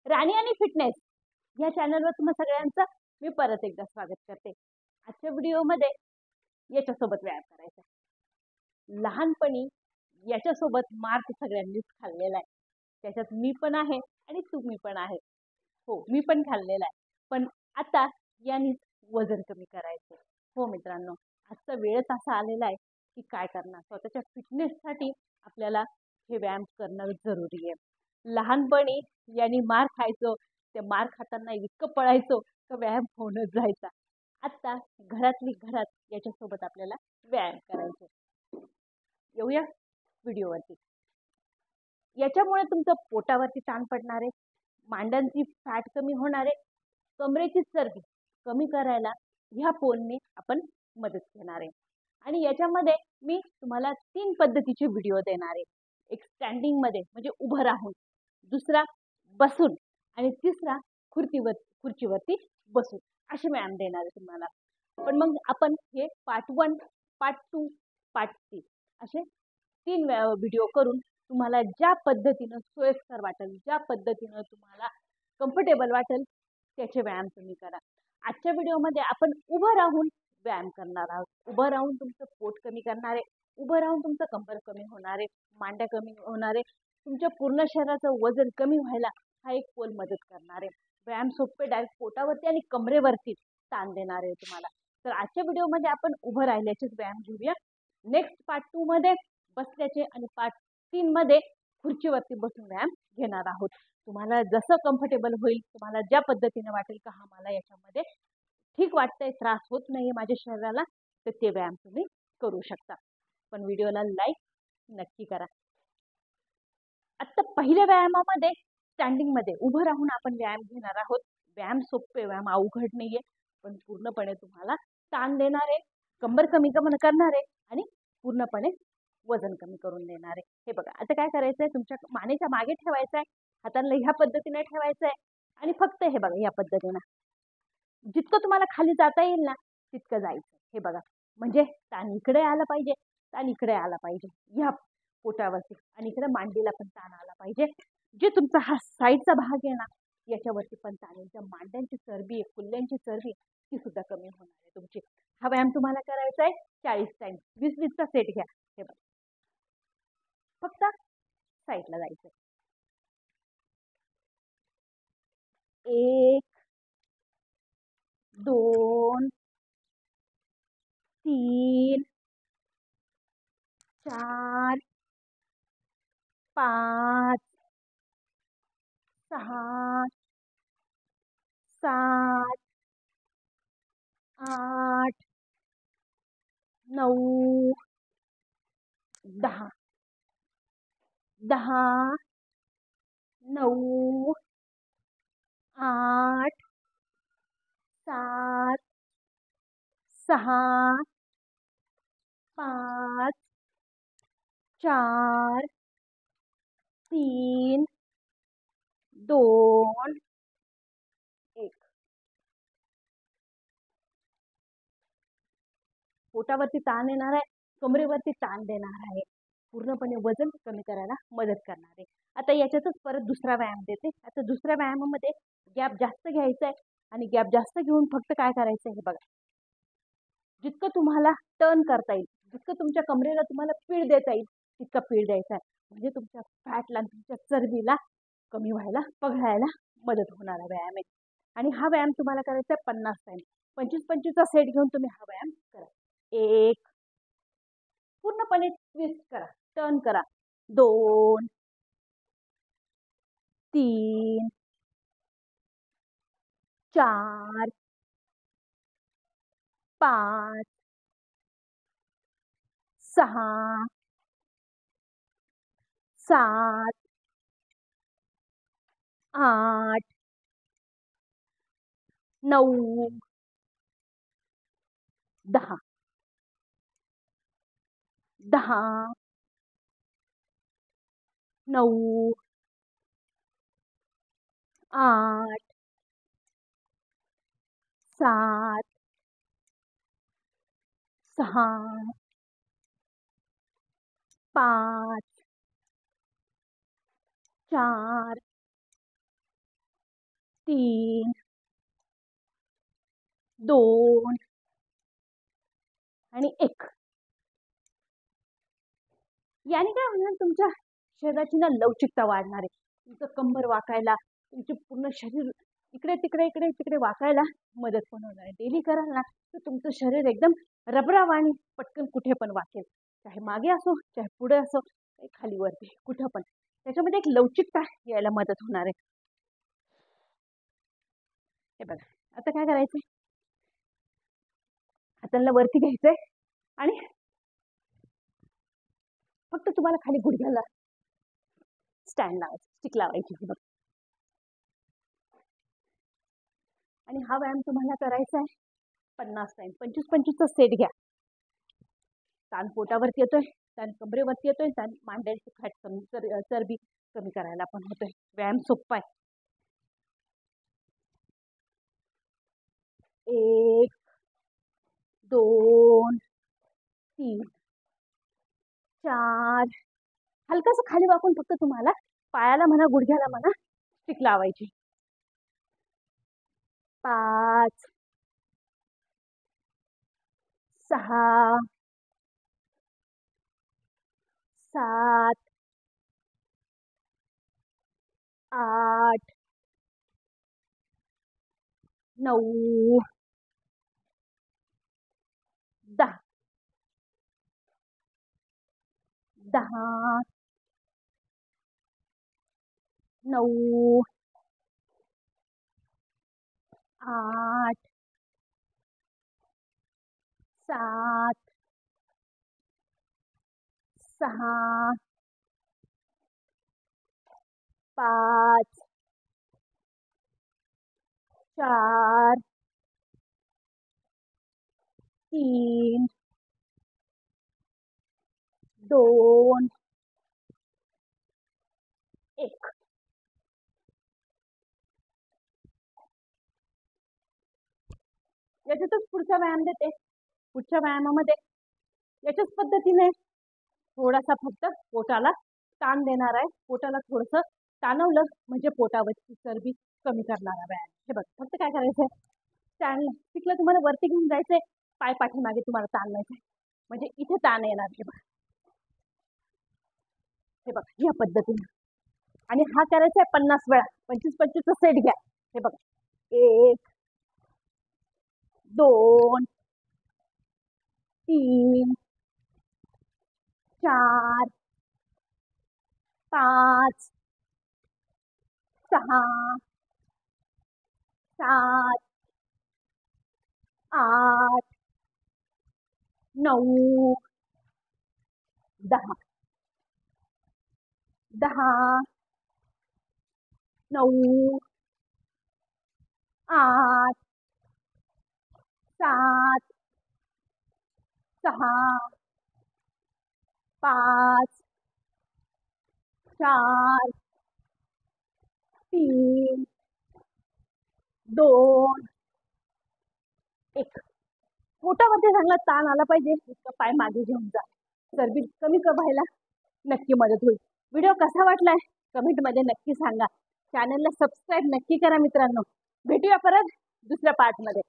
राणी आणि फिटनेस या चॅनलवर तुम्हा सगळ्यांचं मी परत एकदा स्वागत करते। आजच्या व्हिडिओमध्ये याच्यासोबत व्यायाम करायचा आहे। लहानपणी याच्यासोबत मार सगळ्यांनीच खाल्लेला आहे, त्याच्यात मी पण आहे आणि तुम्ही पण आहे। हो, मी पण खाल्लेला आहे, पण आता यानेच वजन कमी करायचं। हो मित्रांनो, आजचा वेळच असा आलेला आहे की काय करणार, स्वतःच्या फिटनेससाठी आपल्याला हे व्यायाम करणं जरुरी आहे। लहानपणी यांनी मार खायचो, ते मार खाताना इतकं पळायचो तर व्यायाम होऊनच जायचा। आता घरातली घरात याच्यासोबत आपल्याला व्यायाम करायचे। येऊया व्हिडिओवरती। याच्यामुळे तुमचं पोटावरती ताण पडणार आहे, मांड्यांची फॅट कमी होणार आहे, कमरेची चरबी कमी करायला ह्या पोलने आपण मदत घेणार आहे। आणि याच्यामध्ये मी तुम्हाला 3 पद्धतीचे व्हिडिओ देणार आहे। एक स्टँडिंग मध्ये म्हणजे उभं राहून, दुसरा बसून आणि तिसरा खुर्चीवरती बसून असे व्यायाम देणार आहे तुम्हाला। पण मग आपण हे पार्ट 1, पार्ट 2, पार्ट 3 असे 3 व्हिडिओ करून तुम्हाला ज्या पद्धतीनं सोयीस्कर वाटेल, ज्या पद्धतीनं तुम्हाला कम्फर्टेबल वाटेल त्याचे व्यायाम तुम्ही करा। आजच्या व्हिडिओमध्ये आपण उभं राहून व्यायाम करणार आहोत। उभं राहून तुमचं पोट कमी करणार आहे, उभं राहून तुमचं कंबर कमी होणार आहे, मांड्या कमी होणार आहे, तुमच्या पूर्ण शरीराचं वजन कमी व्हायला हा एक पोल मदत करणार आहे। व्यायाम सोपे, डायरेक्ट पोटावरती आणि कमरेवरती ताण देणार आहे तुम्हाला। तर आजच्या व्हिडिओमध्ये आपण उभं राहिल्याचेच व्यायाम घेऊया। नेक्स्ट पार्ट 2 मध्ये बसल्याचे आणि पार्ट 3 मध्ये खुर्चीवरती बसून व्यायाम घेणार आहोत। तुम्हाला जसं कम्फर्टेबल होईल, तुम्हाला ज्या पद्धतीने वाटेल का हा मला याच्यामध्ये ठीक वाटतंय, त्रास होत नाहीये माझ्या शरीराला, तर ते व्यायाम तुम्ही करू शकता। पण व्हिडिओला लाईक नक्की करा। आता पहिल्या व्यायामामध्ये स्टँडिंग मध्ये उभं राहून आपण व्यायाम घेणार आहोत। व्यायाम सोपे, व्यायाम अवघड नाहीये, पण पूर्णपणे तुम्हाला ताण देणार आहे, कंबर कमी करणार आहे आणि पूर्णपणे वजन कमी करून देणार आहे। हे बघा, आता काय करायचंय, तुमच्या मानेच्या मागे ठेवायचं आहे, हातांना ह्या पद्धतीने ठेवायचं आहे आणि फक्त हे बघा या पद्धतीने जितकं तुम्हाला खाली जाता येईल ना तितकं जायचं। हे बघा, म्हणजे ताण इकडे आला पाहिजे, ताण इकडे आला पाहिजे ह्या पोटावरती, आणि इकडे मांडीला पण ताण आला पाहिजे। जे तुमचा हा साईडचा भाग आहे ना याच्यावरती पण ताण येईल। मांड्यांची चरबी, कुल्ल्यांची चरबी ती सुद्धा कमी होणार आहे तुमची। हा व्यायाम तुम्हाला करायचा आहे 40 टाइम, 20-20 चा सेट घ्या। हे बघा, फक्त साईडला जायचं। 1 2 3 4 5 6 7 8 9 10 10 9 8 7 6 5 4 3 2 1। पोटावरती ताण येणार आहे, कमरेवरती ताण देणार आहे, पूर्णपणे वजन कमी करायला मदत करणार आहे। आता याच्यातच परत दुसरा व्यायाम देते। आता दुसऱ्या व्यायामामध्ये गॅप जास्त घ्यायचा आहे आणि गॅप जास्त घेऊन फक्त काय करायचं हे बघा, जितकं तुम्हाला टर्न करता येईल, जितकं तुमच्या कमरेला तुम्हाला पीळ देता येईल तितका पीळ द्यायचा आहे। म्हणजे तुमच्या फॅटला, तुमच्या चरबीला कमी व्हायला, पगळायला मदत होणारा व्यायाम आहे। आणि हा व्यायाम तुम्हाला करायचा आहे 50 टाइम। 25-25 चा सेट घेऊन तुम्ही हा व्यायाम करा। 1 पूर्णपणे ट्विस्ट करा, टर्न करा। 2 3 4 5 6 7 8 9 10 10 9 8 7 6 5 4 3 2 आणि 1. याने काय होणार, तुमच्या शरीराची ना लवचिकता वाढणार आहे. तुमचं कंबर वाकायला, तुमचे पूर्ण शरीर इकडे तिकडे इकडे तिकडे वाकायला मदत पण होणार आहे. डेली कराल ना तर तुमचं शरीर एकदम रबरावाणी पटकन कुठे पण वाकेल. चाहे मागे असो, चाहे पुढे असो, खाली वरती कुठं पण. त्याच्यामध्ये एक लवचिकता यायला मदत होणार आहे. हे बघा, आता काय करायचंय, हाताला वरती घ्यायचंय आणि फक्त तुम्हाला खाली गुडघ्याला स्टँड लावायचं, स्टिक लावायची. बघ, आणि हा व्यायाम तुम्हाला करायचा आहे 50 टाइम. 25-25चा सेट घ्या. ताण पोटावरती येतोय, ताण कमरेवरती येतोय, ताण मांड्याची फॅट कमी, चरबी कमी करायला पण होतोय. व्यायाम सोपा आहे. 1 2 3 4. हलकासं खाली वाकून फक्त तुम्हाला पायाला म्हणा, गुडघ्याला म्हणा, स्टिक लावायची. 5 6 7 8 9 10 10 9 8 7 6 5 4 3 2 1. याच्यातच पुढचा व्यायाम देते. पुढच्या व्यायामामध्ये याच्याच पद्धतीने थोडासा फक्त पोटाला ताण देणार आहे. पोटाला थोडंसं ताणवलं म्हणजे पोटावरची चरबी कमी करणारा व्यायाम. हे बघ, फक्त काय करायचंय, स्टँड स्टिकला तुम्हाला वरती घेऊन जायचंय, पाय पाठीमागे तुम्हाला ताणायचंय, म्हणजे इथे ताण येणार. हे बघ, हे बघ, या पद्धतीने. आणि हा करायचा आहे 50 वेळा. 25-25चा सेट घ्या. हे बघ, 1 2 3 4 5 6 7 8 9 10 10 9 8 7 6 5 4 3 2 1. पोटावरती चांगला ताण आला पाहिजे, इतका पाय मागे घेऊन जा. चरबी कमी व्हायला नक्की मदत होईल. व्हिडिओ कसा वाटलाय कमेंटमध्ये नक्की सांगा. चॅनलला सबस्क्राईब नक्की करा मित्रांनो. भेटूया परत दुसऱ्या पार्टमध्ये.